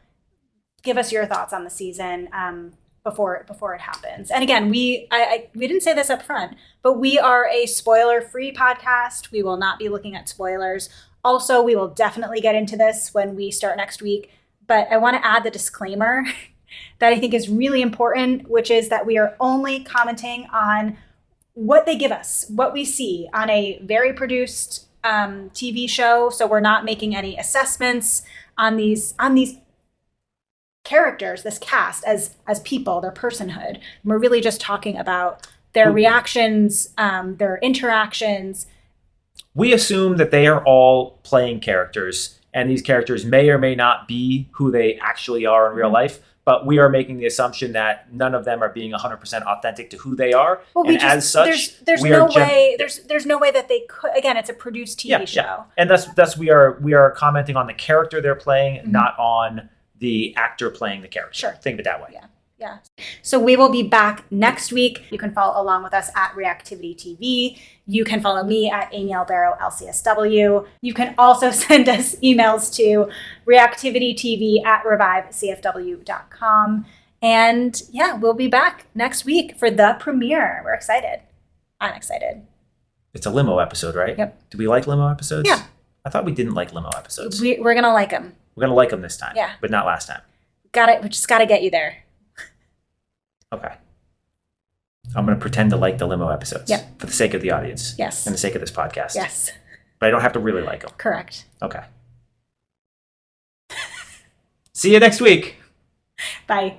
Give us your thoughts on the season before it happens. And again, we didn't say this up front, but we are a spoiler-free podcast. We will not be looking at spoilers. Also, we will definitely get into this when we start next week. But I want to add the disclaimer that I think is really important, which is that we are only commenting on what they give us, what we see on a very produced TV show. So we're not making any assessments on these characters, this cast as people, their personhood. And we're really just talking about their reactions, their interactions. We assume that they are all playing characters, and these characters may or may not be who they actually are in real life. But we are making the assumption that none of them are being 100% authentic to who they are. Well, and as such, there's no way that they could. Again, it's a produced TV show. Yeah. And thus we are commenting on the character they're playing, not on the actor playing the character. Sure. Think of it that way. Yeah. So we will be back next week. You can follow along with us at Reactivity TV. You can follow me at Amy Albero, LCSW. You can also send us emails to reactivitytv@revivecfw.com. And yeah, we'll be back next week for the premiere. We're excited. I'm excited. It's a limo episode, right? Yep. Do we like limo episodes? Yeah. I thought we didn't like limo episodes. We're going to like them. We're going to like them this time. Yeah. But not last time. We just got to get you there. Okay. I'm going to pretend to like the limo episodes. Yep. For the sake of the audience. Yes. And the sake of this podcast. Yes. But I don't have to really like them. Correct. Okay. See you next week. Bye.